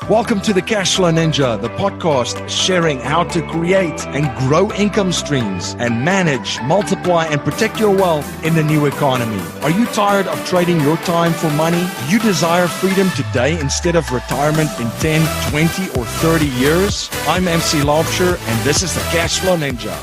Welcome to the Cashflow Ninja, the podcast sharing how to create and grow income streams and manage, multiply, and protect your wealth in the new economy. Are you tired of trading your time for money? Do you desire freedom today instead of retirement in 10, 20, or 30 years? I'm MC Laubscher, and this is the Cashflow Ninja.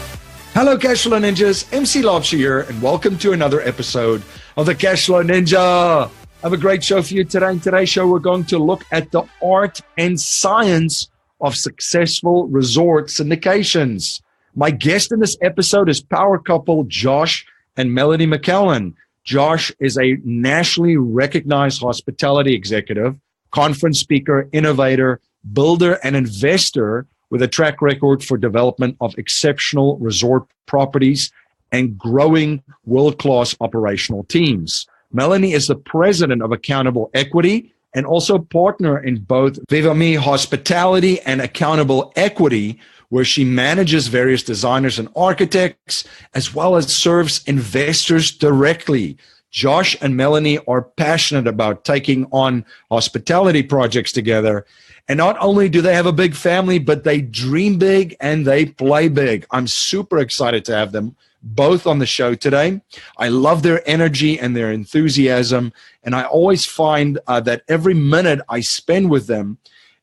Hello, Cashflow Ninjas. MC Laubscher here, and welcome to another episode of the Cashflow Ninja. I have a great show for you today. In today's show, we're going to look at the art and science of successful resort syndications. My guest in this episode is power couple Josh and Melanie McCallen. Josh is a nationally recognized hospitality executive, conference speaker, innovator, builder, and investor with a track record for development of exceptional resort properties and growing world-class operational teams. Melanie is the president of Accountable Equity and also partner in both Vivamée Hospitality and Accountable Equity, where she manages various designers and architects, as well as serves investors directly. Josh and Melanie are passionate about taking on hospitality projects together. And not only do they have a big family, but they dream big and they play big. I'm super excited to have them both on the show today. I love their energy and their enthusiasm. And I always find that every minute I spend with them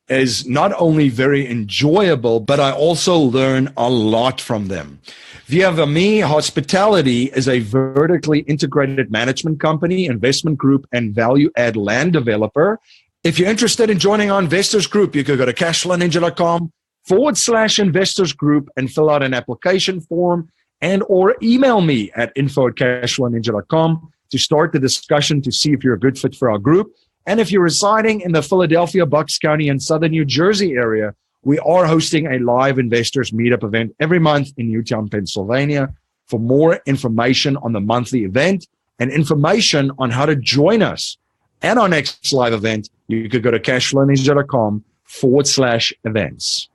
is not only very enjoyable, but I also learn a lot from them. Vivamée Hospitality is a vertically integrated management company, investment group, and value-add land developer. If you're interested in joining our investors group, you could go to cashflowninja.com/investors group and fill out an application form and or email me at info@cashflowninja.com to start the discussion to see if you're a good fit for our group. And if you're residing in the Philadelphia, Bucks County, and Southern New Jersey area, we are hosting a live investors meetup event every month in Newtown, Pennsylvania. For more information on the monthly event and information on how to join us at our next live event, you could go to cashflowninja.com/events.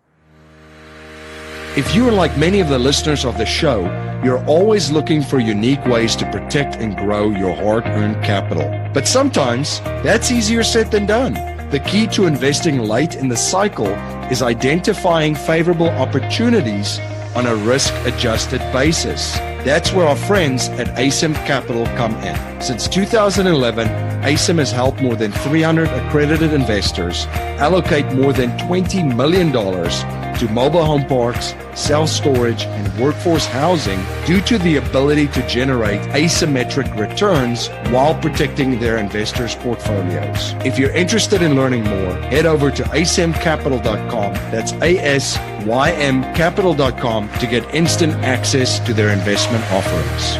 If you're like many of the listeners of the show, you're always looking for unique ways to protect and grow your hard-earned capital. But sometimes that's easier said than done. The key to investing late in the cycle is identifying favorable opportunities on a risk-adjusted basis. That's where our friends at ASIM Capital come in. Since 2011, ASIM has helped more than 300 accredited investors allocate more than $20 million to mobile home parks, self-storage, and workforce housing due to the ability to generate asymmetric returns while protecting their investors' portfolios. If you're interested in learning more, head over to asymcapital.com. That's asymcapital.com to get instant access to their investment offerings.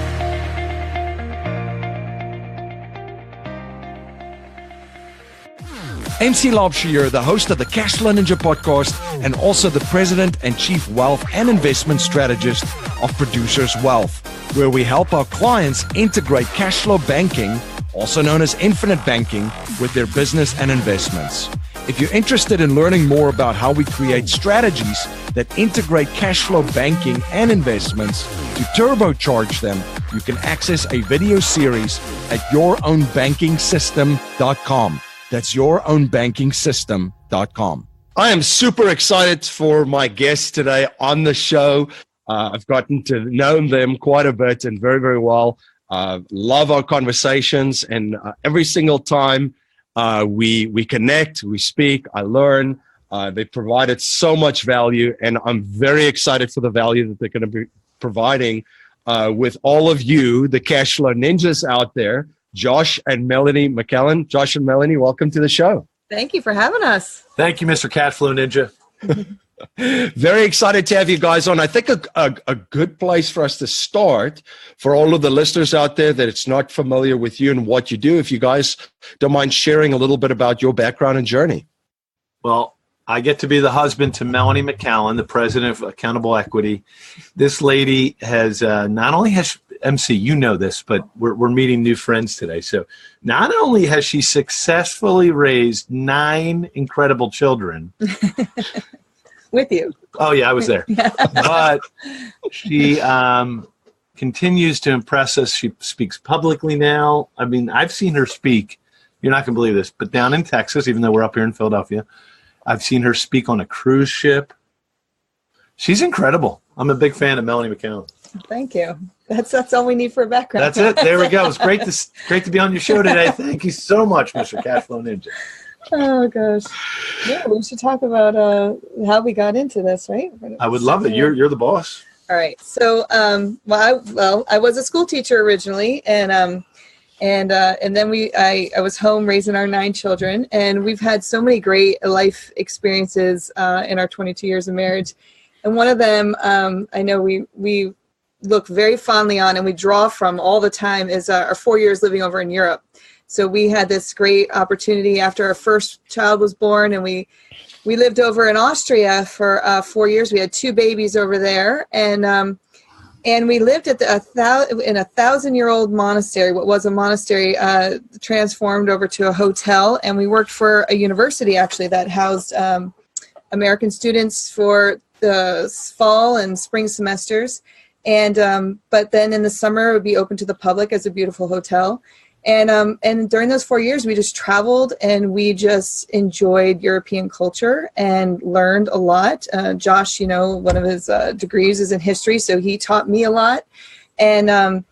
MC Laubscher, the host of the Cashflow Ninja podcast and also the president and chief wealth and investment strategist of Producers Wealth, where we help our clients integrate cashflow banking, also known as infinite banking, with their business and investments. If you're interested in learning more about how we create strategies that integrate cashflow banking and investments to turbocharge them, you can access a video series at yourownbankingsystem.com. That's yourownbankingsystem.com. I am super excited for my guests today on the show. I've gotten to know them quite a bit and very, very well. Love our conversations, and every single time we connect, we speak, I learn. They provided so much value, and I'm very excited for the value that they're going to be providing with all of you, the Cashflow Ninjas out there. Josh and Melanie McCallen. Josh and Melanie, welcome to the show. Thank you for having us. Thank you, Mr. Cashflow Ninja. Very excited to have you guys on. I think a good place for us to start, for all of the listeners out there that it's not familiar with you and what you do, if you guys don't mind sharing a little bit about your background and journey. Well, I get to be the husband to Melanie McCallen, the president of Accountable Equity. This lady has not only has MC, you know this, but we're meeting new friends today. So not only has she successfully raised 9 incredible children. With you. Oh, yeah, I was there. But she continues to impress us. She speaks publicly now. I mean, I've seen her speak. You're not going to believe this, but down in Texas, even though we're up here in Philadelphia, I've seen her speak on a cruise ship. She's incredible. I'm a big fan of Melanie McCallen. Thank you. That's all we need for a background. That's it. There we go. It's great to be on your show today. Thank you so much, Mr. Cashflow Ninja. Oh gosh. Yeah, we should talk about how we got into this, right? I would love it. You're the boss. All right. So, I was a school teacher originally, and then I was home raising our 9 children, and we've had so many great life experiences in our 22 years of marriage. And one of them, I know we look very fondly on and we draw from all the time is our 4 years living over in Europe. So we had this great opportunity after our first child was born, and we lived over in Austria for 4 years. We had 2 babies over there, and we lived at in a 1,000-year-old monastery. What was a monastery transformed over to a hotel, and we worked for a university actually that housed American students for the fall and spring semesters. And but then in the summer it would be open to the public as a beautiful hotel. And during those 4 years, we just traveled and we just enjoyed European culture and learned a lot. Josh, one of his degrees is in history, so he taught me a lot. And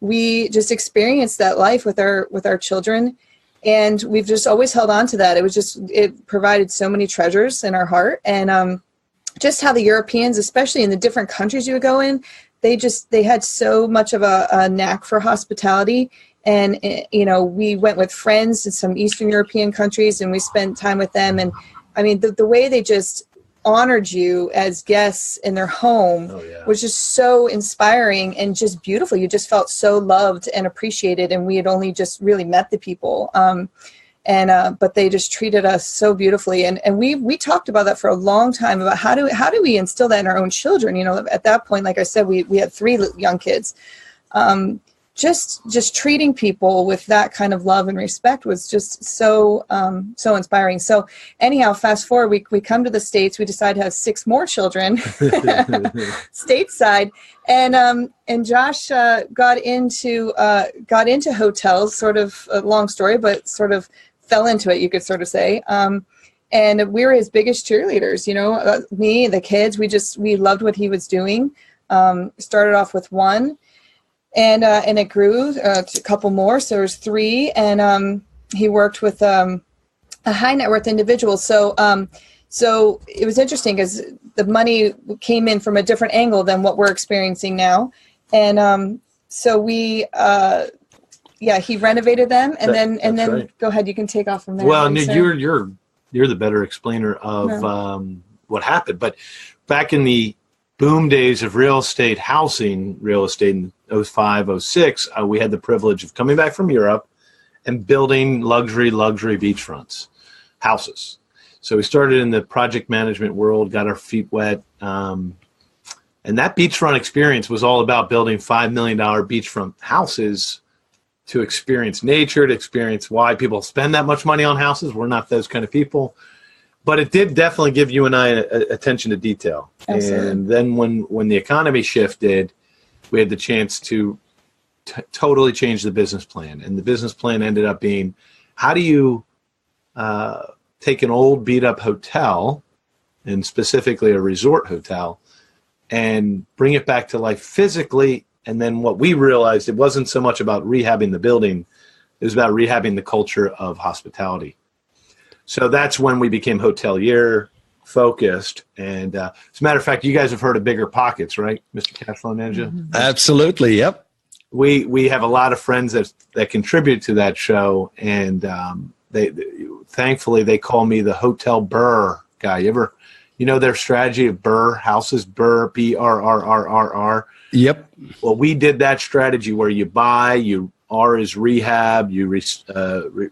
we just experienced that life with our children. And we've just always held on to that. It provided so many treasures in our heart. And just how the Europeans, especially in the different countries you would go in, they had so much of a knack for hospitality. And, we went with friends to some Eastern European countries and we spent time with them. And I mean, the way they just honored you as guests in their home was just so inspiring and just beautiful. You just felt so loved and appreciated. And we had only just really met the people. But they just treated us so beautifully. And we talked about that for a long time, about how do we instill that in our own children? At that point, like I said, we had 3 young kids. Just treating people with that kind of love and respect was just so inspiring. So anyhow, fast forward, we come to the States. We decide to have 6 more children stateside, and Josh got into hotels. Sort of a long story, but sort of fell into it, you could sort of say. And we were his biggest cheerleaders. Me, the kids. We loved what he was doing. Started off with 1. And it grew to a couple more. So there's 3, and he worked with a high net worth individual. So it was interesting because the money came in from a different angle than what we're experiencing now. And so he renovated them, and then right. Go ahead, you can take off from there. Well, you're the better explainer of what happened. But back in the boom days of real estate in 05, 06, we had the privilege of coming back from Europe and building luxury beachfronts, houses. So we started in the project management world, got our feet wet. And that beachfront experience was all about building $5 million beachfront houses to experience nature, to experience why people spend that much money on houses. We're not those kind of people. But it did definitely give you and I attention to detail. Absolutely. And then when the economy shifted, we had the chance to totally change the business plan. And the business plan ended up being, how do you take an old beat-up hotel, and specifically a resort hotel, and bring it back to life physically? And then what we realized, it wasn't so much about rehabbing the building, it was about rehabbing the culture of hospitality. So that's when we became hotelier focused. And as a matter of fact, you guys have heard of Bigger Pockets, right, Mr. Cashflow Ninja? Mm-hmm. Absolutely. Yep. We have a lot of friends that contribute to that show. And they thankfully they call me the Hotel Burr guy. You know their strategy of Burr houses, Burr, BRRRRR. Yep. Well, we did that strategy where you buy, R is rehab, you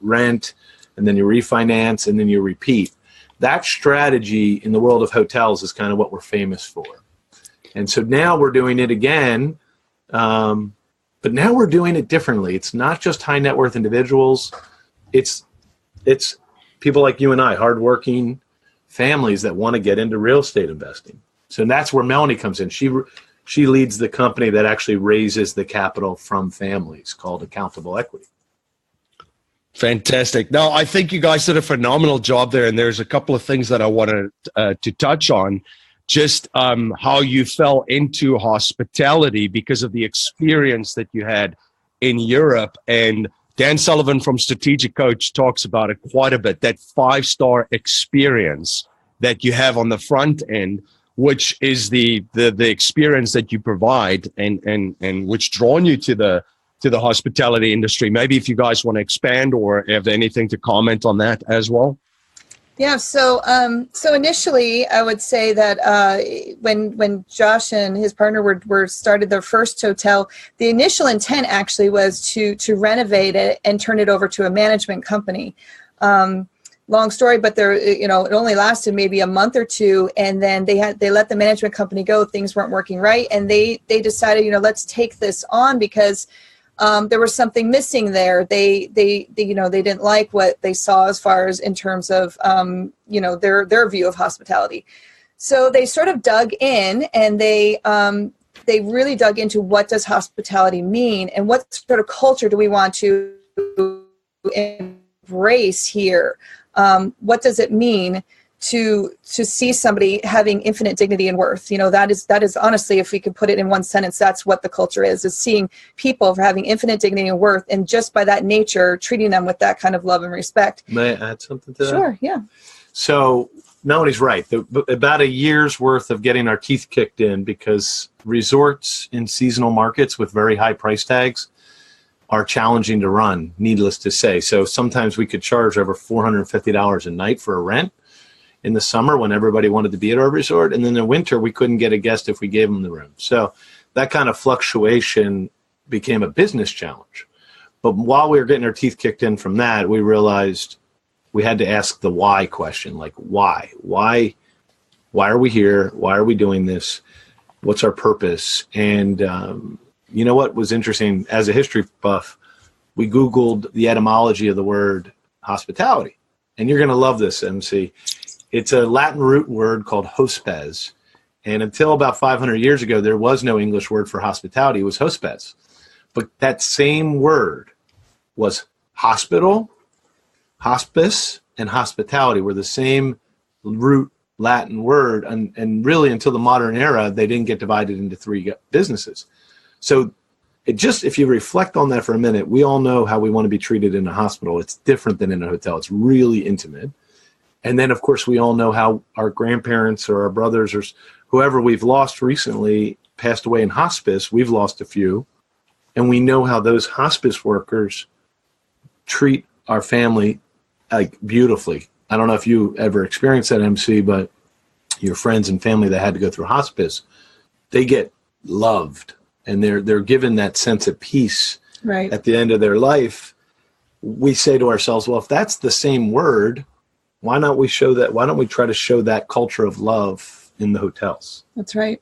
rent, and then you refinance, and then you repeat. That strategy in the world of hotels is kind of what we're famous for. And so now we're doing it again, but now we're doing it differently. It's not just high net worth individuals. It's people like you and I, hardworking families that want to get into real estate investing. So that's where Melanie comes in. She leads the company that actually raises the capital from families, called Accountable Equity. Fantastic. No, I think you guys did a phenomenal job there. And there's a couple of things that I wanted to touch on. Just how you fell into hospitality because of the experience that you had in Europe. And Dan Sullivan from Strategic Coach talks about it quite a bit, that 5-star experience that you have on the front end, which is the experience that you provide and which drawn you to the hospitality industry. Maybe if you guys want to expand or have anything to comment on that as well. Yeah. So initially, I would say that when Josh and his partner were started their first hotel, the initial intent actually was to renovate it and turn it over to a management company. Long story, but it only lasted maybe a month or two, and then they let the management company go. Things weren't working right, and they decided, let's take this on because there was something missing there. They didn't like what they saw as far as in terms of their view of hospitality. So they sort of dug in, and they really dug into what does hospitality mean and what sort of culture do we want to embrace here. What does it mean to see somebody having infinite dignity and worth? That is honestly, if we could put it in one sentence, that's what the culture is seeing people for having infinite dignity and worth, and just by that nature, treating them with that kind of love and respect. May I add something to that? Sure, yeah. So Melanie's right. About a year's worth of getting our teeth kicked in because resorts in seasonal markets with very high price tags are challenging to run, needless to say. So sometimes we could charge over $450 a night for a rent in the summer when everybody wanted to be at our resort. And then in the winter, we couldn't get a guest if we gave them the room. So that kind of fluctuation became a business challenge. But while we were getting our teeth kicked in from that, we realized we had to ask the why question, like why? Why are we here? Why are we doing this? What's our purpose? And you know what was interesting? As a history buff, we Googled the etymology of the word hospitality. And you're going to love this, MC. It's a Latin root word called hospes. And until about 500 years ago, there was no English word for hospitality. It was hospes. But that same word was hospital, hospice, and hospitality were the same root Latin word. And really, until the modern era, they didn't get divided into three businesses. So if you reflect on that for a minute, we all know how we want to be treated in a hospital. It's different than in a hotel. It's really intimate. And then, of course, we all know how our grandparents or our brothers or whoever we've lost recently passed away in hospice. We've lost a few. And we know how those hospice workers treat our family like beautifully. I don't know if you ever experienced that, MC, but your friends and family that had to go through hospice, they get loved. And they're given that sense of peace right at the end of their life. We say to ourselves, well, if that's the same word, why don't we show that? Why don't we try to show that culture of love in the hotels? That's right.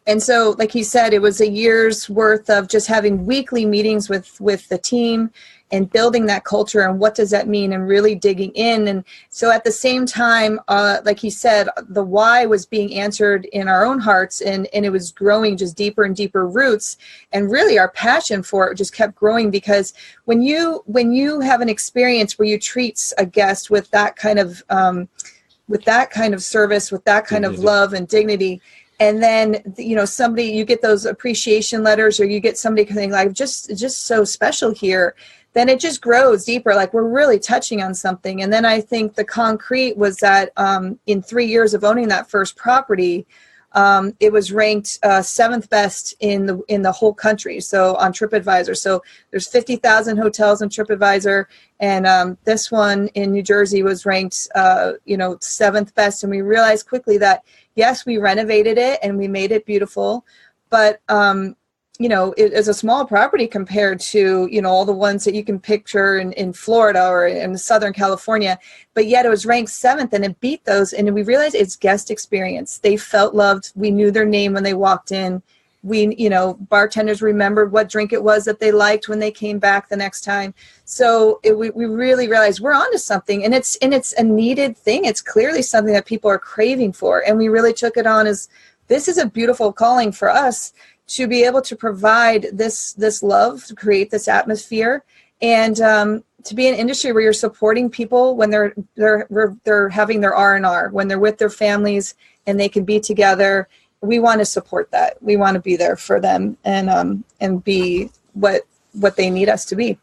And so, like he said, it was a year's worth of just having weekly meetings with the team and building that culture and what does that mean and really digging in. And so at the same time, like he said, the why was being answered in our own hearts, and it was growing just deeper and deeper roots. And really our passion for it just kept growing, because when you have an experience where you treat a guest with that kind of service, with that kind of love and dignity, and then, somebody, you get those appreciation letters, or you get somebody saying like, just so special here, then it just grows deeper. Like, we're really touching on something. And then I think the concrete was that in 3 years of owning that first property, it was ranked 7th best in the whole country. So on TripAdvisor. So there's 50,000 hotels on TripAdvisor, and this one in New Jersey was ranked 7th best. And we realized quickly that yes, we renovated it and we made it beautiful, but it is a small property compared to all the ones that you can picture in Florida or in Southern California. But yet it was ranked 7th, and it beat those. And we realized it's guest experience. They felt loved. We knew their name when they walked in. We, bartenders remembered what drink it was that they liked when they came back the next time. So we really realized we're onto something, and it's a needed thing. It's clearly something that people are craving for. And we really took it on as, this is a beautiful calling for us to be able to provide this love, to create this atmosphere. And to be an industry where you're supporting people when they're having their R&R, when they're with their families and they can be together. We want to support that. We want to be there for them and be what they need us to be.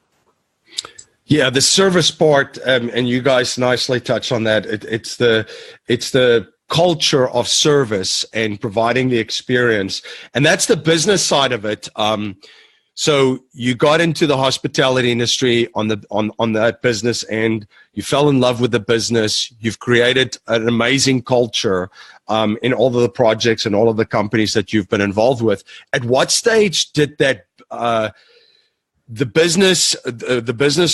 Yeah, the service part, and you guys nicely touched on that. It's the culture of service and providing the experience, and that's the business side of it. So you got into the hospitality industry on that business, and you fell in love with the business. You've created an amazing culture in all of the projects and all of the companies that you've been involved with. At what stage did that the business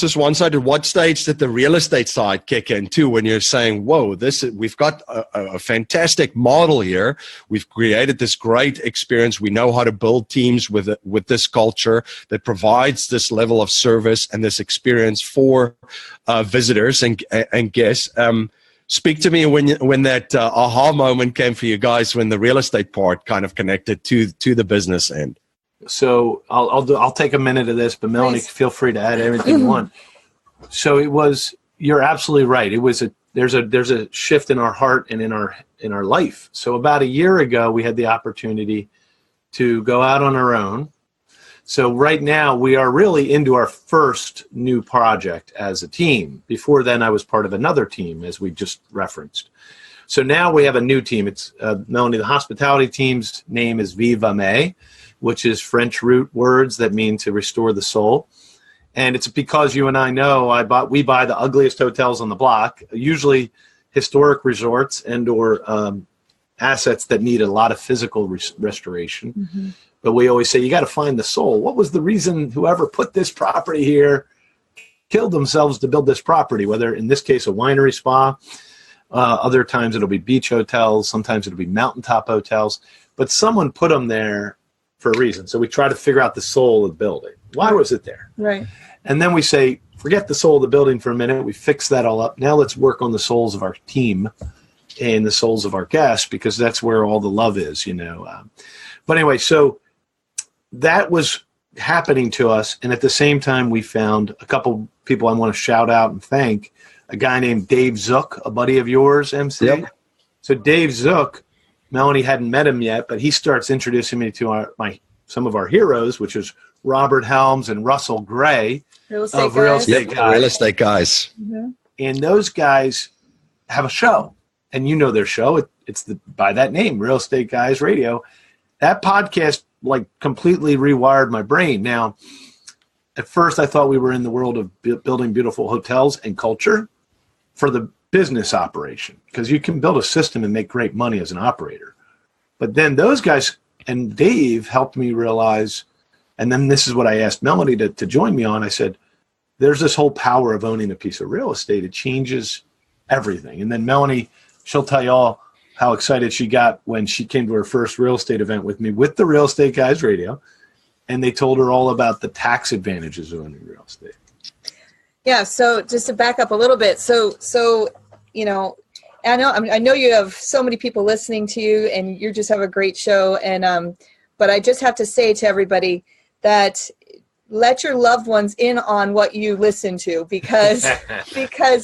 is one side? At what stage did the real estate side kick in too? When you're saying, "Whoa, we've got a fantastic model here. We've created this great experience. We know how to build teams with this culture that provides this level of service and this experience for visitors and guests." Speak to me when that aha moment came for you guys, when the real estate part kind of connected to the business end. So I'll take a minute of this, but Melanie, feel free to add everything you want. So you're absolutely right. There's a shift in our heart and in our life. So about a year ago, we had the opportunity to go out on our own. So right now we are really into our first new project as a team. Before then, I was part of another team, as we just referenced. So now we have a new team. It's Melanie, the hospitality team's name is Vivamée, which is French root words that mean to restore the soul. And it's because you and I know we buy the ugliest hotels on the block, usually historic resorts and or assets that need a lot of physical restoration. Mm-hmm. But we always say, you got to find the soul. What was the reason whoever put this property here killed themselves to build this property, whether in this case, a winery spa, other times it'll be beach hotels, sometimes it'll be mountaintop hotels, but someone put them there for a reason. So we try to figure out the soul of the building. Why was it there? Right. And then we say, forget the soul of the building for a minute. We fix that all up. Now let's work on the souls of our team and the souls of our guests, because that's where all the love is, But anyway, so that was happening to us. And at the same time, we found a couple people I want to shout out and thank. A guy named Dave Zook, a buddy of yours, MC. Yep. So Dave Zook, Melanie hadn't met him yet, but he starts introducing me to some of our heroes, which is Robert Helms and Russell Gray of Real Estate Guys. Real Estate Guys. Mm-hmm. And those guys have a show, and you know their show. It's by that name, Real Estate Guys Radio. That podcast completely rewired my brain. Now, at first, I thought we were in the world of building beautiful hotels and culture for the business operation, because you can build a system and make great money as an operator. But then those guys and Dave helped me realize, and then this is what I asked Melanie to join me on. I said, there's this whole power of owning a piece of real estate. It changes everything. And then Melanie, she'll tell you all how excited she got when she came to her first real estate event with me with the Real Estate Guys Radio. And they told her all about the tax advantages of owning real estate. Yeah. So just to back up a little bit. So, I know you have so many people listening to you, and you just have a great show. And, but I just have to say to everybody that let your loved ones in on what you listen to, because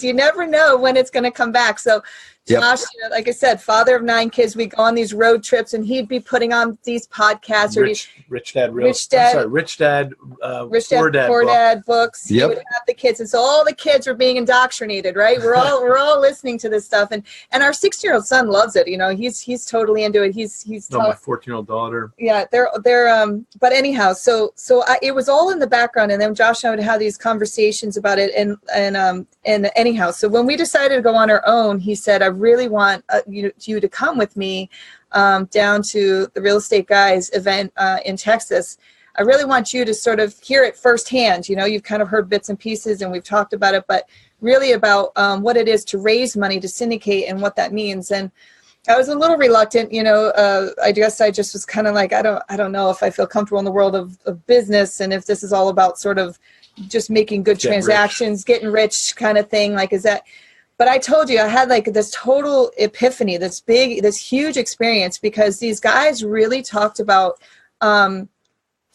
you never know when it's going to come back. So Josh, like I said, father of 9 kids, we go on these road trips, and he'd be putting on these podcasts. Rich Dad, Poor Dad books. Yep. He would have the kids, and so all the kids were being indoctrinated, right? We're all listening to this stuff, and our 16-year-old son loves it. He's totally into it. He's my 14-year-old daughter. Yeah, they're but anyhow, so it was all in the background, and then Josh and I would have these conversations about it, and anyhow, so when we decided to go on our own, he said, I really want you to come with me down to the Real Estate Guys event in Texas. I really want you to sort of hear it firsthand. You've kind of heard bits and pieces, and we've talked about it, but really about what it is to raise money to syndicate and what that means. And I was a little reluctant, I guess I just was kind of like, I don't know if I feel comfortable in the world of business, and if this is all about sort of just making good transactions, getting rich kind of thing. Is that? But I told you, I had this total epiphany, this huge experience, because these guys really talked about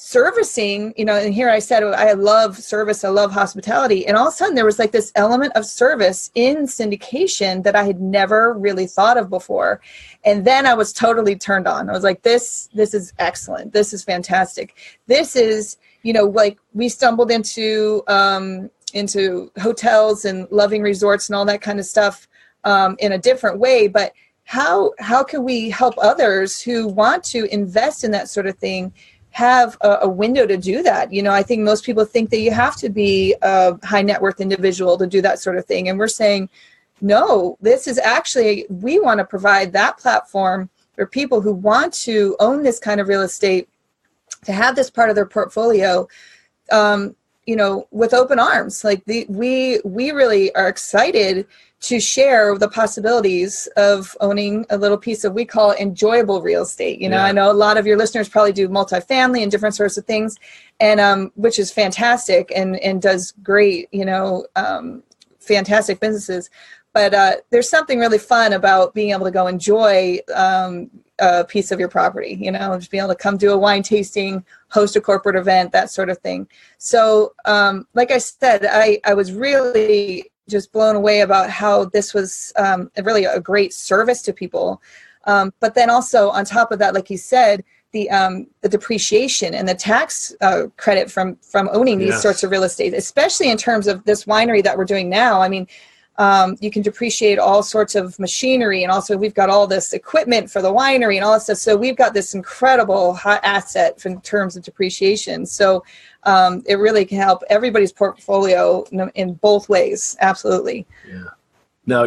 servicing, and here I said, I love service, I love hospitality. And all of a sudden there was like this element of service in syndication that I had never really thought of before. And then I was totally turned on. I was like, this is excellent. This is fantastic. This is, like we stumbled into hotels and loving resorts and all that kind of stuff in a different way. But how can we help others who want to invest in that sort of thing have a window to do that? I think most people think that you have to be a high net worth individual to do that sort of thing. And we're saying, no, this is actually, we want to provide that platform for people who want to own this kind of real estate, to have this part of their portfolio, with open arms. Like we really are excited to share the possibilities of owning a little piece of, we call it enjoyable real estate. I know a lot of your listeners probably do multifamily and different sorts of things, and which is fantastic and does great, fantastic businesses. But there's something really fun about being able to go enjoy a piece of your property, just being able to come do a wine tasting, host a corporate event, that sort of thing. So like I said, I was really just blown away about how this was really a great service to people. But then also on top of that, like you said, the depreciation and the tax credit from owning these sorts of real estate, especially in terms of this winery that we're doing now. I mean, you can depreciate all sorts of machinery, and also we've got all this equipment for the winery and all this stuff. So we've got this incredible asset in terms of depreciation. So it really can help everybody's portfolio in both ways. Absolutely. Yeah. No,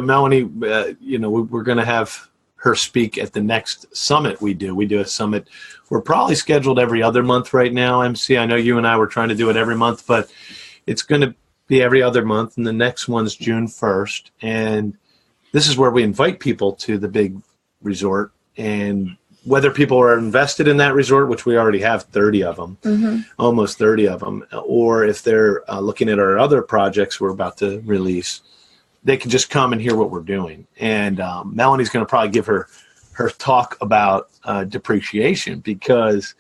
Melanie, we're going to have her speak at the next summit we do. We do a summit. We're probably scheduled every other month right now, MC. I know you and I were trying to do it every month, but it's going to be every other month, and the next one's June 1st. And this is where we invite people to the big resort, and whether people are invested in that resort, which we already have 30 of them, almost 30 of them, or if they're looking at our other projects we're about to release, they can just come and hear what we're doing. And Melanie's going to probably give her talk about depreciation, because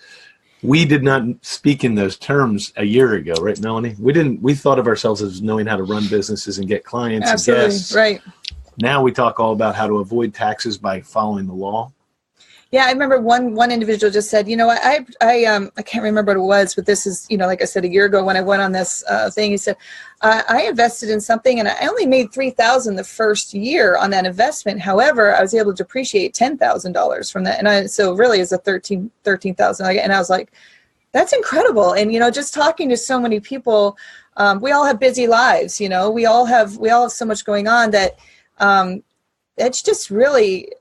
we did not speak in those terms a year ago, right, Melanie? We thought of ourselves as knowing how to run businesses and get clients and guests. Right. Now we talk all about how to avoid taxes by following the law. Yeah, I remember one individual just said, I can't remember what it was, but this is, like I said, a year ago when I went on this thing, he said, I invested in something and I only made $3,000 the first year on that investment. However, I was able to depreciate $10,000 from that. And so really is a $13,000. And I was like, that's incredible. And, just talking to so many people, we all have busy lives, we all have so much going on that it's just really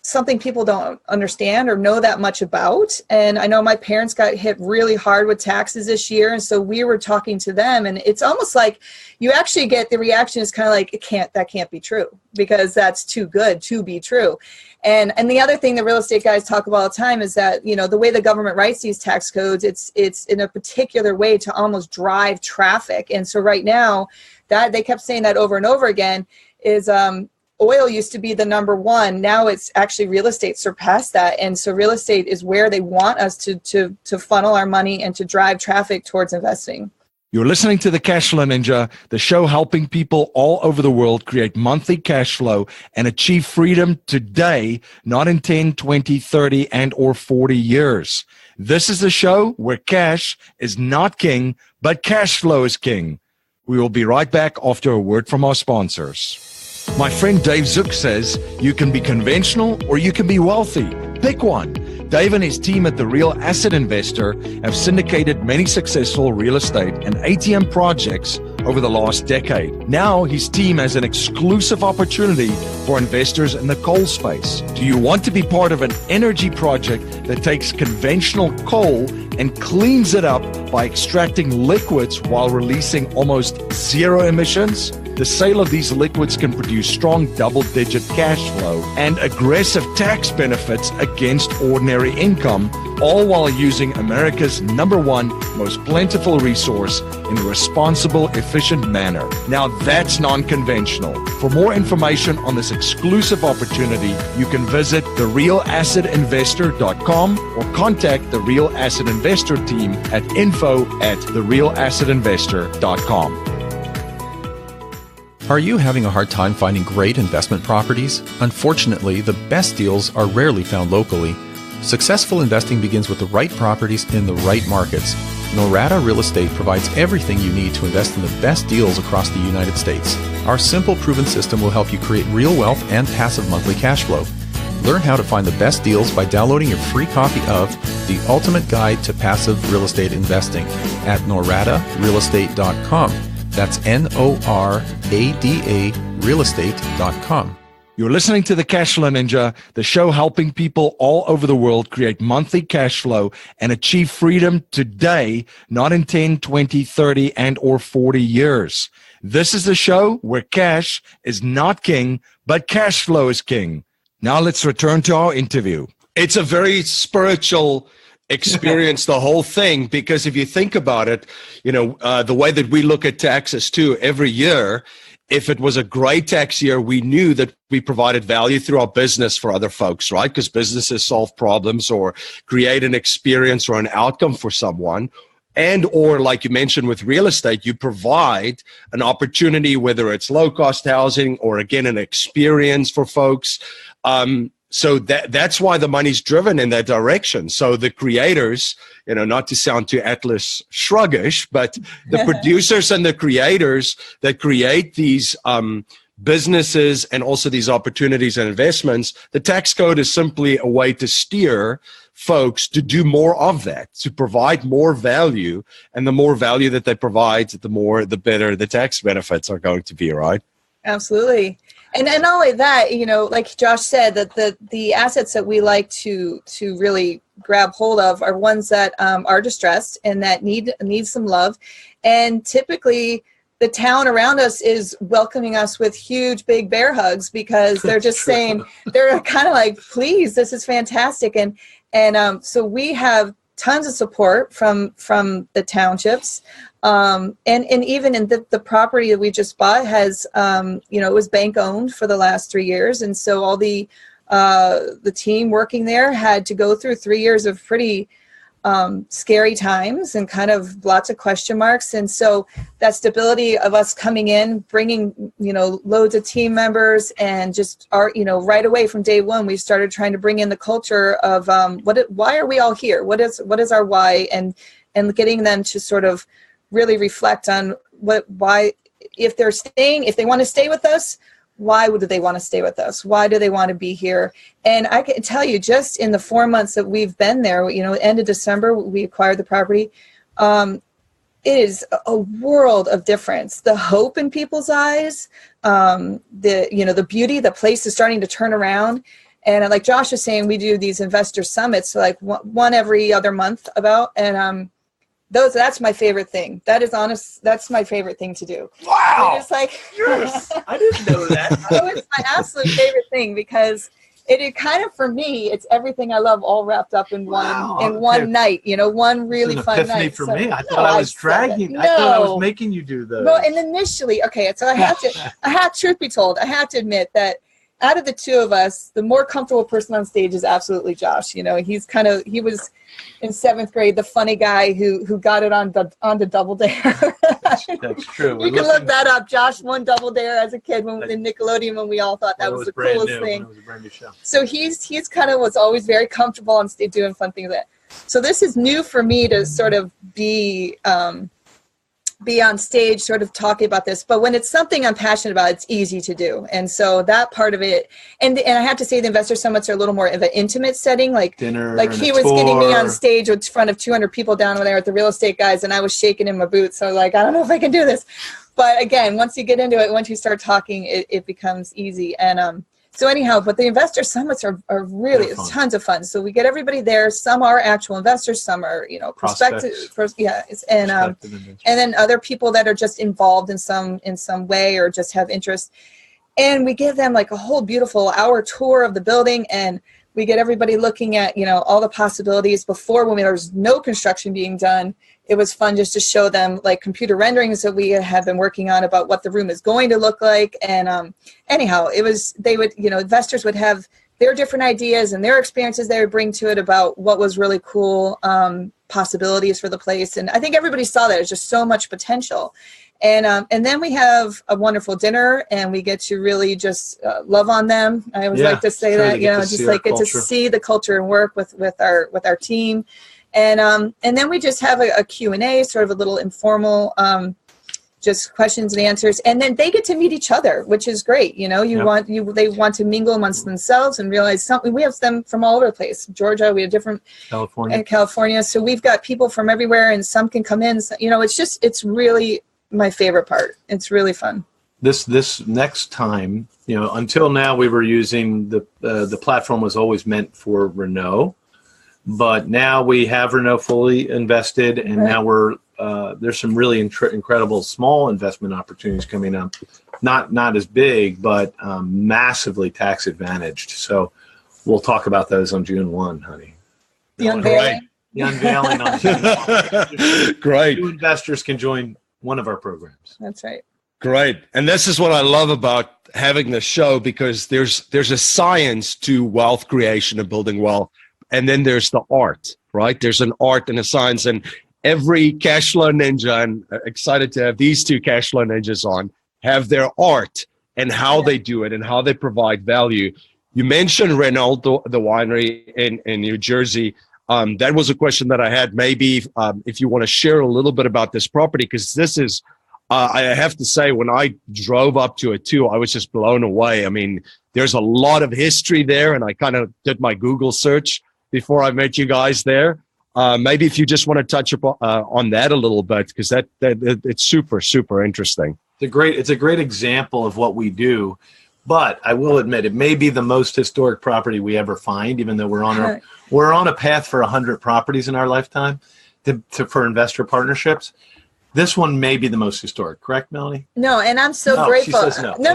something people don't understand or know that much about. And I know my parents got hit really hard with taxes this year. And so we were talking to them, and it's almost like you actually get the reaction is kind of like, that can't be true, because that's too good to be true. And the other thing that real estate guys talk about all the time is that, the way the government writes these tax codes, it's in a particular way to almost drive traffic. And so right now, that they kept saying that over and over again is, oil used to be the number one. Now it's actually real estate surpassed that. And so real estate is where they want us to funnel our money and to drive traffic towards investing. You're listening to the Cashflow Ninja, the show helping people all over the world create monthly cash flow and achieve freedom today, not in 10, 20, 30, and or 40 years. This is the show where cash is not king, but cash flow is king. We will be right back after a word from our sponsors. My friend Dave Zook says you can be conventional or you can be wealthy. Pick one. Dave and his team at The Real Asset Investor have syndicated many successful real estate and ATM projects over the last decade. Now his team has an exclusive opportunity for investors in the coal space. Do you want to be part of an energy project that takes conventional coal and cleans it up by extracting liquids while releasing almost zero emissions? The sale of these liquids can produce strong double-digit cash flow and aggressive tax benefits against ordinary income, all while using America's #1 most plentiful resource in a responsible, efficient manner. Now that's non-conventional. For more information on this exclusive opportunity, you can visit therealassetinvestor.com or contact the Real Asset Investor team at info@therealassetinvestor.com. Are you having a hard time finding great investment properties? Unfortunately, the best deals are rarely found locally. Successful investing begins with the right properties in the right markets. Norada Real Estate provides everything you need to invest in the best deals across the United States. Our simple, proven system will help you create real wealth and passive monthly cash flow. Learn how to find the best deals by downloading your free copy of The Ultimate Guide to Passive Real Estate Investing at noradarealestate.com. That's NORADA realestate.com. You're listening to the Cashflow Ninja, the show helping people all over the world create monthly cash flow and achieve freedom today, not in 10, 20, 30, and or 40 years. This is the show where cash is not king, but cash flow is king. Now let's return to our interview. It's a very spiritual experience, the whole thing, because if you think about it, the way that we look at taxes too, every year, if it was a great tax year, we knew that we provided value through our business for other folks, right? Because businesses solve problems or create an experience or an outcome for someone. And or like you mentioned with real estate, you provide an opportunity, whether it's low-cost housing or, again, an experience for folks. So that's why the money's driven in that direction. So the creators, not to sound too Atlas Shruggish, but the producers and the creators that create these businesses and also these opportunities and investments, the tax code is simply a way to steer folks to do more of that, to provide more value. And the more value that they provide, the better the tax benefits are going to be, right? Absolutely. And not only that, like Josh said, that the assets that we like to really grab hold of are ones that are distressed and that need some love. And typically the town around us is welcoming us with huge, big bear hugs because they're just saying, they're kind of like, please, this is fantastic. And so we have tons of support from the townships. And even in the property that we just bought has, it was bank owned for the last 3 years. And so all the team working there had to go through 3 years of pretty scary times and kind of lots of question marks. And so that stability of us coming in, bringing, loads of team members and just right away from day one, we started trying to bring in the culture of why are we all here? What is our why? And getting them to sort of really reflect on why, if they want to stay with us, why would they want to stay with us? Why do they want to be here? And I can tell you, just in the 4 months that we've been there, end of December, we acquired the property. It is a world of difference. The hope in people's eyes, the beauty, the place is starting to turn around. And like Josh was saying, we do these investor summits, so like one every other month that's my favorite thing. That's my favorite thing to do. Wow. It's like, yes, I didn't know that. It's my absolute favorite thing because it kind of, for me, it's everything I love all wrapped up in one night, one really fun night. For me, I thought I was dragging. No. I thought I was making you do those. Well, and initially, okay, so truth be told, I have to admit that out of the two of us, the more comfortable person on stage is absolutely Josh. He was in 7th grade, the funny guy who got it on the Double Dare. That's true. You can look that up. Josh won Double Dare as a kid in Nickelodeon when we all thought that was the coolest thing. It was a brand new show. So he's kind of was always very comfortable on stage doing fun things like that. So this is new for me to sort of be on stage sort of talking about this, but when it's something I'm passionate about, it's easy to do. And so that part of it, and I have to say the investor summits are a little more of an intimate setting, like dinner, like he was getting me on stage in front of 200 people down there at the real estate guys, and I was shaking in my boots. So like, I don't know if I can do this, but again, once you get into it, once you start talking, it becomes easy. And So anyhow, but the investor summits are really tons of fun. So we get everybody there. Some are actual investors, some are, prospective. And then other people that are just involved in some way or just have interest. And we give them like a whole beautiful hour tour of the building, and we get everybody looking at, all the possibilities. Before, when there was no construction being done, it was fun just to show them like computer renderings that we have been working on about what the room is going to look like. And anyhow, investors would have their different ideas and their experiences they would bring to it about what was really cool possibilities for the place. And I think everybody saw that. There's just so much potential. And then we have a wonderful dinner, and we get to really just love on them. I always like to say that, just like get to see the culture and work with our team. And then we just have a Q&A, sort of a little informal, just questions and answers. And then they get to meet each other, which is great. They want to mingle amongst themselves and realize something. We have them from all over the place. Georgia, we have different California. So we've got people from everywhere, and some can come in. So, it's really my favorite part. It's really fun. This next time, until now we were using the platform was always meant for Renault. But now we have Renault fully invested, and now we're there's some really incredible small investment opportunities coming up. Not as big, but massively tax advantaged. So we'll talk about those on June 1, honey. The unveiling. The unveiling on June 1. Great. New investors can join one of our programs. That's right. Great. And this is what I love about having the show, because there's a science to wealth creation and building wealth. And then there's the art, right? There's an art and a science, and every cash flow ninja, and excited to have these two cash flow ninjas on, have their art and how they do it and how they provide value. You mentioned Renault, the winery in New Jersey. That was a question that I had. Maybe if you want to share a little bit about this property, because this is, I have to say, when I drove up to it too, I was just blown away. I mean, there's a lot of history there, and I kind of did my Google search before I met you guys there. Maybe if you just want to touch on that a little bit, because that it's super, super interesting. It's a great example of what we do, but I will admit it may be the most historic property we ever find, even though we're on a path for 100 properties in our lifetime for investor partnerships. This one may be the most historic, correct, Melanie? No, and I'm so grateful. She says no. No,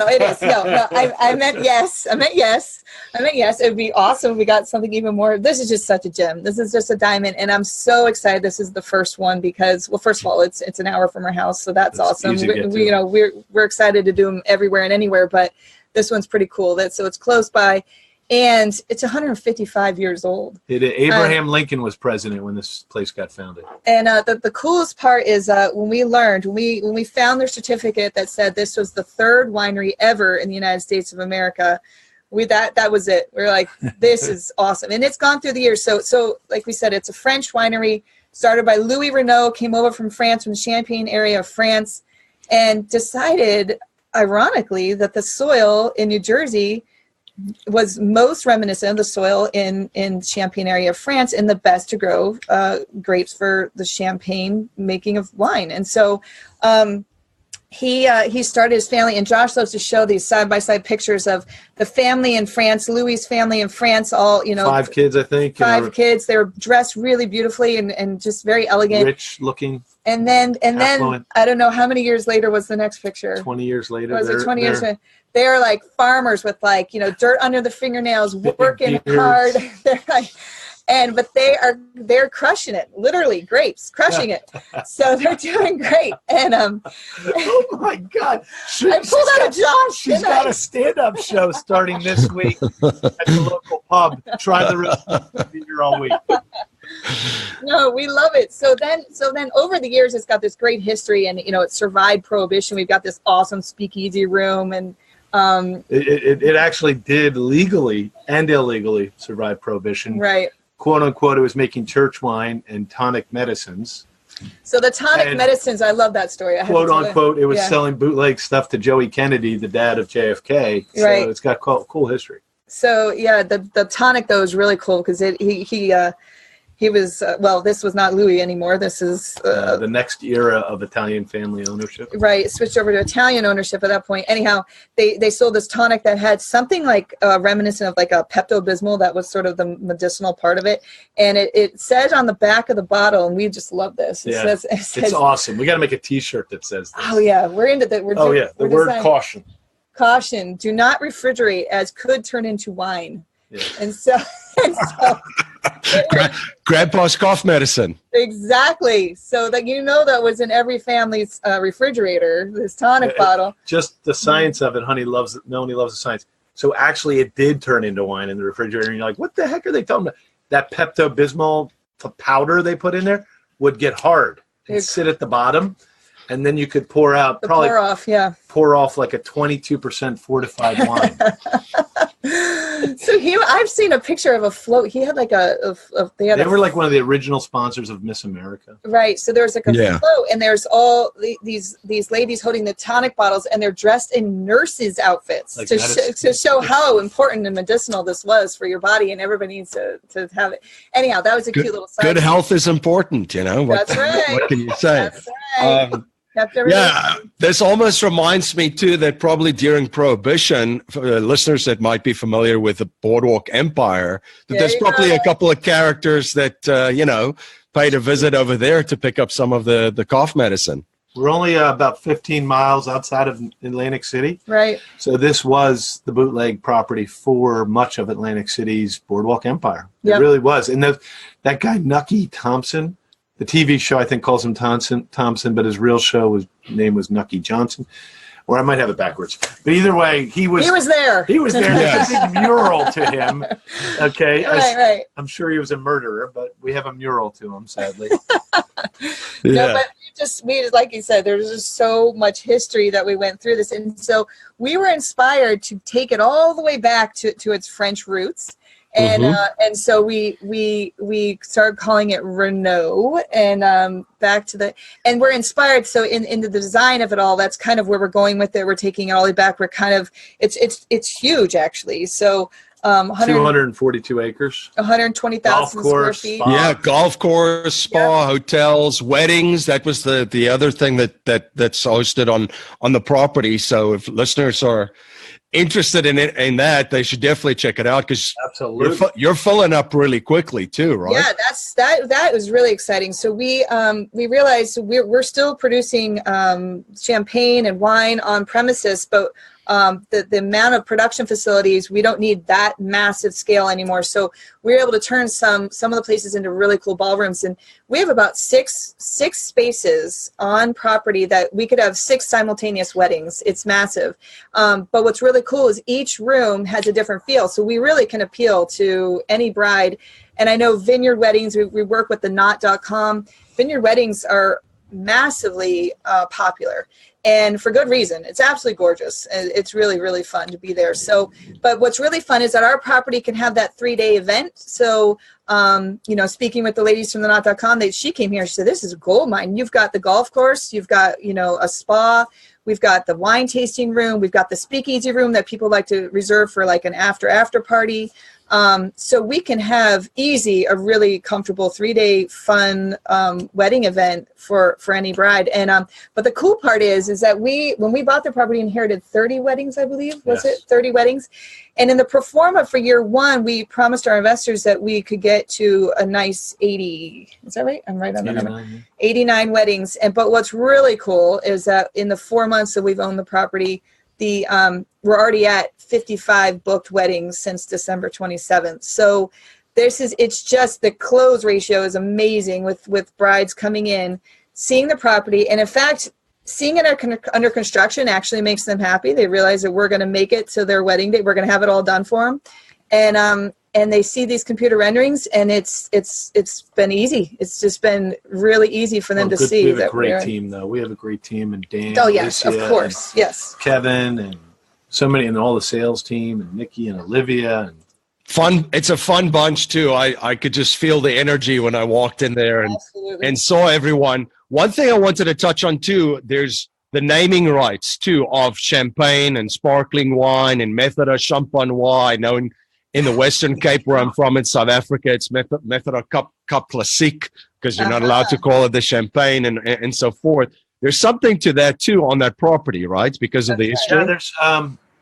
it is. No, I meant yes. I meant yes. It would be awesome if we got something even more. This is just such a gem. This is just a diamond, and I'm so excited this is the first one because, well, first of all, it's an hour from our house, so that's awesome. We're excited to do them everywhere and anywhere, but this one's pretty cool. So it's close by. And it's 155 years old. Abraham Lincoln was president when this place got founded. And the coolest part is when we found their certificate that said this was the third winery ever in the United States of America. That was it. We were like, this is awesome, and it's gone through the years. So like we said, it's a French winery started by Louis Renault. Came over from France, from the Champagne area of France, and decided, ironically, that the soil in New Jersey was most reminiscent of the soil in Champagne area of France, and the best to grow grapes for the Champagne making of wine. And so he started his family, and Josh loves to show these side-by-side pictures of the family in France, Louis' family in France, all, 5 kids, I think. 5 kids. They were dressed really beautifully and just very elegant. Rich looking. And then I don't know how many years later was the next picture. 20 years later. Was it 20 years later? They're like farmers with dirt under the fingernails, working hard. But they're crushing it, literally grapes, crushing it. So they're doing great. And oh my God, I pulled out a Josh. She's got a stand-up show starting this week at the local pub. Try the rest be here all week. No, we love it. So then over the years, it's got this great history, and it survived Prohibition. We've got this awesome speakeasy room, and it actually did legally and illegally survive Prohibition. Right. Quote unquote, it was making church wine and tonic medicines. So the tonic medicines, I love that story. Quote unquote, it was selling bootleg stuff to Joey Kennedy, the dad of JFK. So it's got cool history. So yeah, the tonic though is really cool because He was, this was not Louis anymore. This is the next era of Italian family ownership. Right. Switched over to Italian ownership at that point. Anyhow, they sold this tonic that had something like reminiscent of like a Pepto-Bismol. That was sort of the medicinal part of it. And it said on the back of the bottle, and we just love this. It says, it's awesome. We got to make a T-shirt that says this. Oh, yeah. We're into that. The word caution. Caution. Do not refrigerate, as could turn into wine. Yeah. And so Grandpa's cough medicine. Exactly. So that that was in every family's refrigerator, this tonic bottle. Just the science of it, Melanie loves the science. So actually it did turn into wine in the refrigerator, and you're like, what the heck are they talking about? That Pepto-Bismol powder they put in there would get hard and sit at the bottom, and then you could pour out pour off like a 22% fortified wine. So I've seen a picture of a float. He had like they were like one of the original sponsors of Miss America. Right. So there's like a float, and there's all these ladies holding the tonic bottles, and they're dressed in nurses' outfits to show how important and medicinal this was for your body, and everybody needs to have it. Anyhow, that was a cute little side. Good health is important, That's right. What can you say? That's right. This almost reminds me too that probably during Prohibition, for listeners that might be familiar with the Boardwalk Empire, that there's probably a couple of characters that paid a visit over there to pick up some of the cough medicine. We're only about 15 miles outside of Atlantic City. Right. So this was the bootleg property for much of Atlantic City's Boardwalk Empire. It really was. And that guy, Nucky Thompson, the TV show, I think, calls him Thompson, but his real name was Nucky Johnson. Or I might have it backwards. But either way, he was there. He was there. There's a big mural to him. Okay. Right. I'm sure he was a murderer, but we have a mural to him, sadly. No, but we like you said, there's just so much history that we went through this. And so we were inspired to take it all the way back to its French roots. And so we started calling it Renault, and back to and we're inspired. So in the design of it all, that's kind of where we're going with it. We're taking it all the way back. We're kind of it's huge actually. So 242 acres, 120,000 square feet. Spa. Yeah, golf course, spa, hotels, weddings. That was the other thing that's hosted on the property. So if listeners are interested in that, they should definitely check it out, because absolutely you're filling up really quickly too, right? Yeah, that was really exciting. So we realized we're still producing champagne and wine on premises, but the amount of production facilities, we don't need that massive scale anymore. So we're able to turn some of the places into really cool ballrooms, and we have about six spaces on property that we could have 6 simultaneous weddings. It's massive. But what's really cool is each room has a different feel. So we really can appeal to any bride. And I know Vineyard Weddings, we work with the knot.com. Vineyard Weddings are massively popular. And for good reason. It's absolutely gorgeous. It's really, really fun to be there. So, but what's really fun is that our property can have that 3-day event. So, speaking with the ladies from the knot.com, she came here. She said, this is a gold mine. You've got the golf course. You've got, a spa. We've got the wine tasting room. We've got the speakeasy room that people like to reserve for like an after party. So we can have a really comfortable 3-day fun wedding event for any bride. And but the cool part is that when we bought the property, inherited 30 weddings, I believe, was it 30 weddings? And in the pro forma for year 1, we promised our investors that we could get to a nice 80. Is that right? I'm right on the number. 89 weddings. But what's really cool is that in the 4 months that we've owned the property, we're already at 55 booked weddings since December 27th. So it's just the close ratio is amazing with brides coming in, seeing the property. And in fact, seeing it under construction actually makes them happy. They realize that we're going to make it to their wedding day. We're going to have it all done for them. And they see these computer renderings, and it's been easy. It's just been really easy for them to see. We have a great team, though. We have a great team, and Dan. Oh yes, Alicia, of course, yes. Kevin and so many, and all the sales team, and Nikki and Olivia, and fun. It's a fun bunch too. I could just feel the energy when I walked in there and saw everyone. One thing I wanted to touch on too, there's the naming rights too of champagne and sparkling wine and Methode Champenois. I know in the Western Cape where I'm from in South Africa, it's Methode Cup Classique because you're not allowed to call it the champagne and so forth. There's something to that too on that property, right? Because of the history. Yeah, there's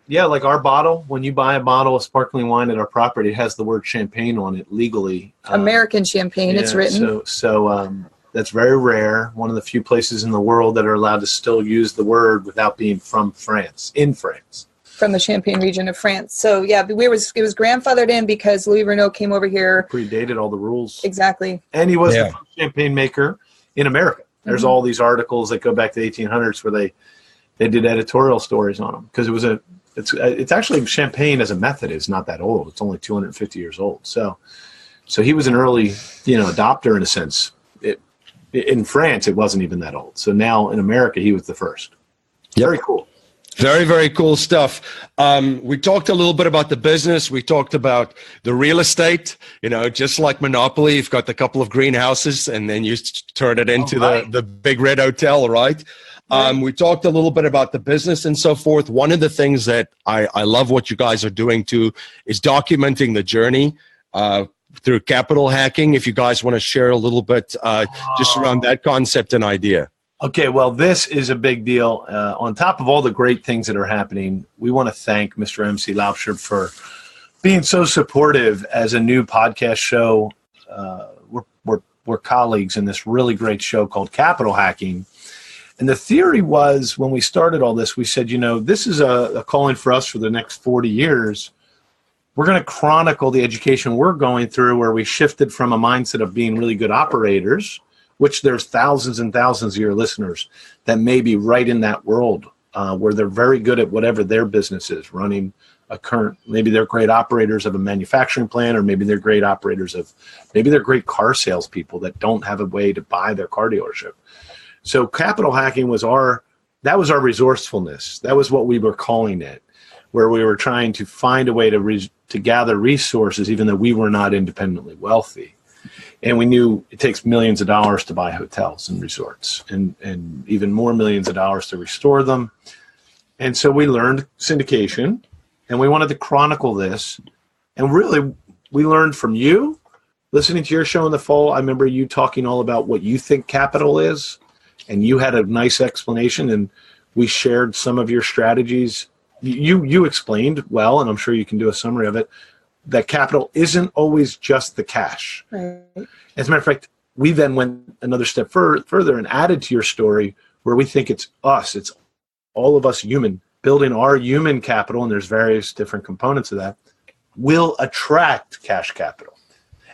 like our bottle. When you buy a bottle of sparkling wine at our property, it has the word champagne on it legally. American champagne, it's written. So that's very rare. One of the few places in the world that are allowed to still use the word without being from France, in France. From the Champagne region of France. So yeah, it was grandfathered in because Louis Renault came over here. Predated all the rules. Exactly. And he was the first champagne maker in America. There's all these articles that go back to the 1800s where they did editorial stories on him because it's actually champagne as a method is not that old. It's only 250 years old. So he was an early, adopter in a sense. In France, it wasn't even that old. So now in America, he was the first. Yep. Very cool. Very, very cool stuff. We talked a little bit about the business. We talked about the real estate, just like Monopoly, you've got the couple of greenhouses and then you turn it into the big red hotel, right? We talked a little bit about the business and so forth. One of the things that I love what you guys are doing too is documenting the journey through capital hacking. If you guys want to share a little bit just around that concept and idea. Okay, well, this is a big deal. On top of all the great things that are happening, we want to thank Mr. MC Laubscher for being so supportive as a new podcast show. We're colleagues in this really great show called Capital Hacking. And the theory was when we started all this, we said, this is a calling for us for the next 40 years. We're going to chronicle the education we're going through where we shifted from a mindset of being really good operators, which there's thousands and thousands of your listeners that may be right in that world where they're very good at whatever their business is, running maybe they're great operators of a manufacturing plant, or maybe they're great operators maybe they're great car salespeople that don't have a way to buy their car dealership. So capital hacking was our resourcefulness. That was what we were calling it, where we were trying to find a way to gather resources, even though we were not independently wealthy. And we knew it takes millions of dollars to buy hotels and resorts and even more millions of dollars to restore them. And so we learned syndication and we wanted to chronicle this. And really, we learned from you, listening to your show in the fall. I remember you talking all about what you think capital is. And you had a nice explanation and we shared some of your strategies. You explained well, and I'm sure you can do a summary of it, that capital isn't always just the cash. Right. As a matter of fact, we then went another step further and added to your story where we think it's us, it's all of us human, building our human capital, and there's various different components of that, will attract cash capital.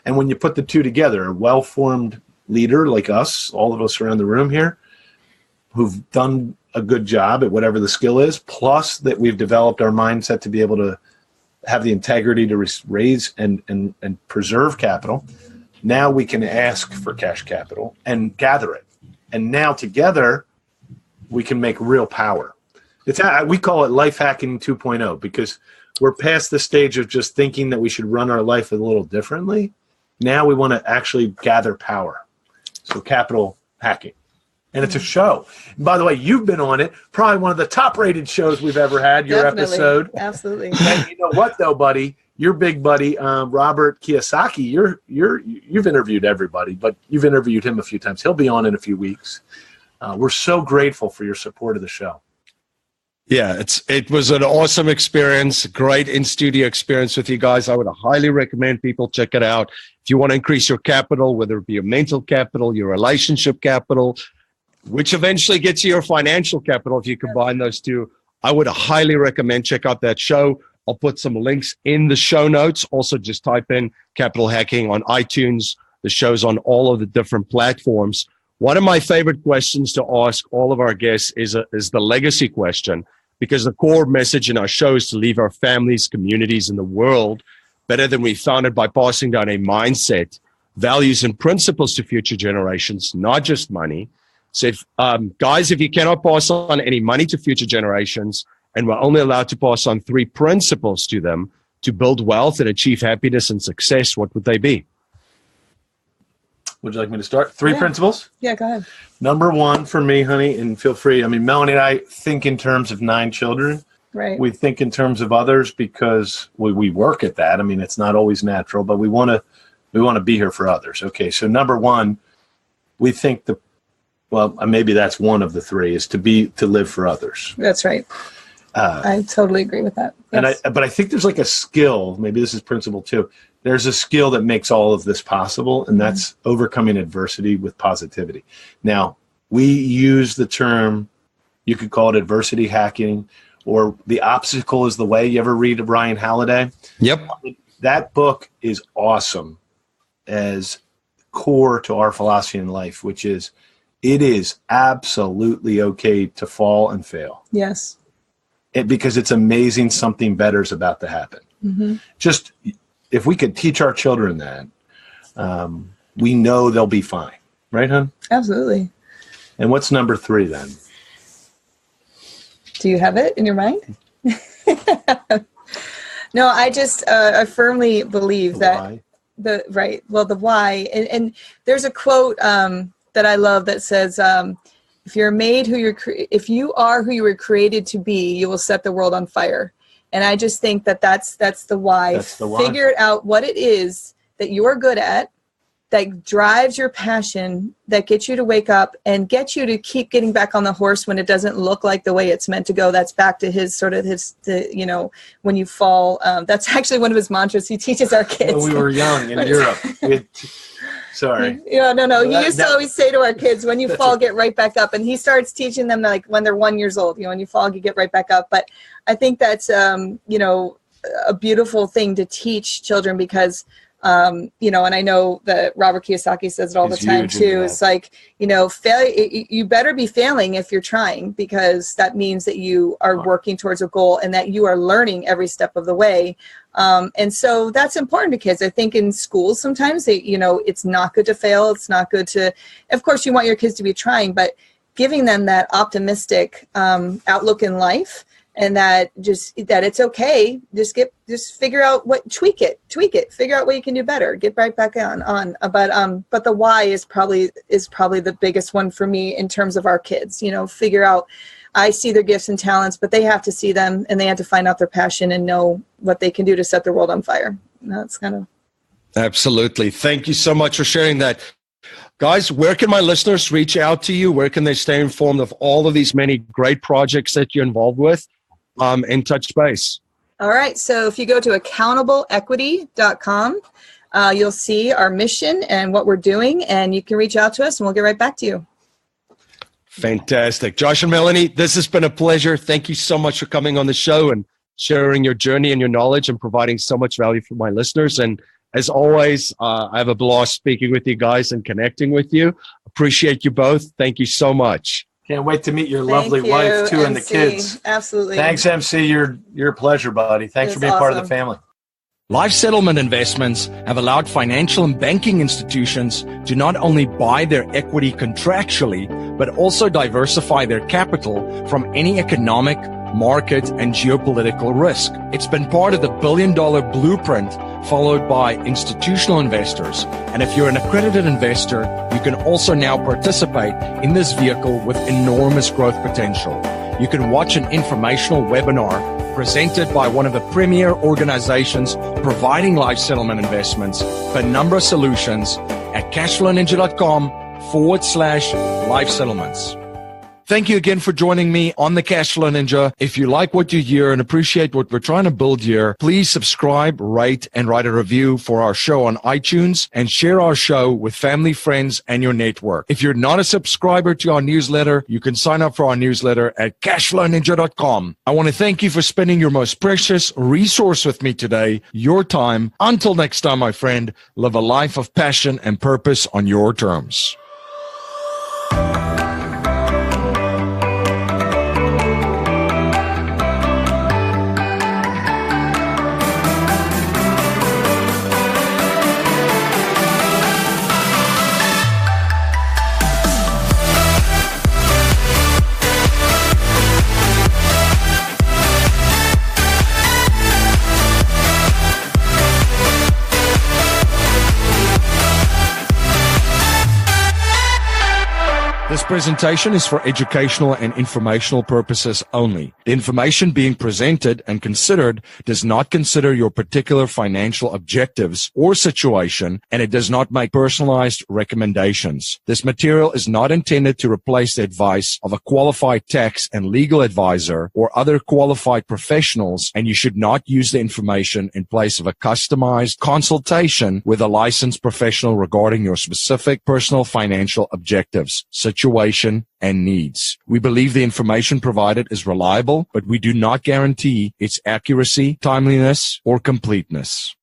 And when you put the two together, a well-formed leader like us, all of us around the room here, who've done a good job at whatever the skill is, plus that we've developed our mindset to be able to have the integrity to raise and preserve capital. Now we can ask for cash capital and gather it. And now together we can make real power. We call it life hacking 2.0 because we're past the stage of just thinking that we should run our life a little differently. Now we want to actually gather power. So capital hacking. And it's a show. And by the way, you've been on it. Probably one of the top-rated shows we've ever had, your Definitely. episode. Absolutely. And you know what, though, buddy? Your big buddy, Robert Kiyosaki, you've interviewed everybody, but you've interviewed him a few times. He'll be on in a few weeks. We're so grateful for your support of the show. Yeah, it was an awesome experience, great in-studio experience with you guys. I would highly recommend people check it out. If you want to increase your capital, whether it be your mental capital, your relationship capital, which eventually gets you your financial capital if you combine those two, I would highly recommend check out that show. I'll put some links in the show notes. Also, just type in Capital Hacking on iTunes. The show's on all of the different platforms. One of my favorite questions to ask all of our guests is the legacy question, because the core message in our show is to leave our families, communities, and the world better than we found it by passing down a mindset, values, and principles to future generations, not just money. So, guys, if you cannot pass on any money to future generations, and we're only allowed to pass on 3 principles to them to build wealth and achieve happiness and success, what would they be? Would you like me to start? 3 principles? Yeah, go ahead. Number 1 for me, honey, and feel free. I mean, Melanie and I think in terms of 9 children. Right. We think in terms of others because we work at that. I mean, it's not always natural, but we want We want to be here for others. Okay, so number one, we think maybe that's one of the three, is to live for others. That's right. I totally agree with that. Yes. But I think there's like a skill, maybe this is principle too. There's a skill that makes all of this possible, and that's overcoming adversity with positivity. Now, we use the term, you could call it adversity hacking, or the obstacle is the way. You ever read Ryan Holiday? Yep. That book is awesome as core to our philosophy in life, which is it is absolutely okay to fall and fail. Yes. Because it's amazing something better is about to happen. Mm-hmm. Just if we could teach our children that, we know they'll be fine. Right, hon? Absolutely. And what's number 3 then? Do you have it in your mind? No, I just I firmly believe that the why. And there's a quote that I love that says, if you are who you were created to be, you will set the world on fire. And I just think that's the why. That's the why. Figure out what it is that you're good at, that drives your passion, that gets you to wake up and get you to keep getting back on the horse when it doesn't look like the way it's meant to go. That's back to when you fall. That's actually one of his mantras he teaches our kids. When we were young in Europe. Sorry. Yeah, no. He used to always say to our kids, when you fall, get right back up. And he starts teaching them like when they're 1 year old, when you fall, you get right back up. But I think that's, a beautiful thing to teach children because, and I know that Robert Kiyosaki says it all the time too. It's like, failure, you better be failing if you're trying, because that means that you are working towards a goal and that you are learning every step of the way. And so that's important to kids. I think in schools, sometimes it's not good to fail. It's not good to, of course you want your kids to be trying, but giving them that optimistic, outlook in life. And that it's okay. Just figure out tweak it, figure out what you can do better, get right back on. But the why is probably the biggest one for me in terms of our kids, figure out, I see their gifts and talents, but they have to see them and they have to find out their passion and know what they can do to set the world on fire. And that's kind of. Absolutely. Thank you so much for sharing that. Guys, where can my listeners reach out to you? Where can they stay informed of all of these many great projects that you're involved with? And touch base. All right. So if you go to accountableequity.com, you'll see our mission and what we're doing, and you can reach out to us and we'll get right back to you. Fantastic. Josh and Melanie, this has been a pleasure. Thank you so much for coming on the show and sharing your journey and your knowledge and providing so much value for my listeners. And as always, I have a blast speaking with you guys and connecting with you. Appreciate you both. Thank you so much. Can't wait to meet your lovely wife, too, MC. and the kids. Absolutely. Thanks, MC. You're a pleasure, buddy. Thanks for being part of the family. Life settlement investments have allowed financial and banking institutions to not only buy their equity contractually, but also diversify their capital from any economic, market, and geopolitical risk. It's been part of the billion-dollar blueprint followed by institutional investors. And if you're an accredited investor, you can also now participate in this vehicle with enormous growth potential. You can watch an informational webinar presented by one of the premier organizations providing life settlement investments, Penumbra Solutions, at cashflowninja.com/life settlements. Thank you again for joining me on the Cashflow Ninja. If you like what you hear and appreciate what we're trying to build here, please subscribe, rate, and write a review for our show on iTunes and share our show with family, friends, and your network. If you're not a subscriber to our newsletter, you can sign up for our newsletter at cashflowninja.com. I want to thank you for spending your most precious resource with me today, your time. Until next time, my friend, live a life of passion and purpose on your terms. presentation is for educational and informational purposes only. The information being presented and considered does not consider your particular financial objectives or situation, and it does not make personalized recommendations. This material is not intended to replace the advice of a qualified tax and legal advisor or other qualified professionals, and you should not use the information in place of a customized consultation with a licensed professional regarding your specific personal financial objectives, situation, and needs. We believe the information provided is reliable, but we do not guarantee its accuracy, timeliness, or completeness.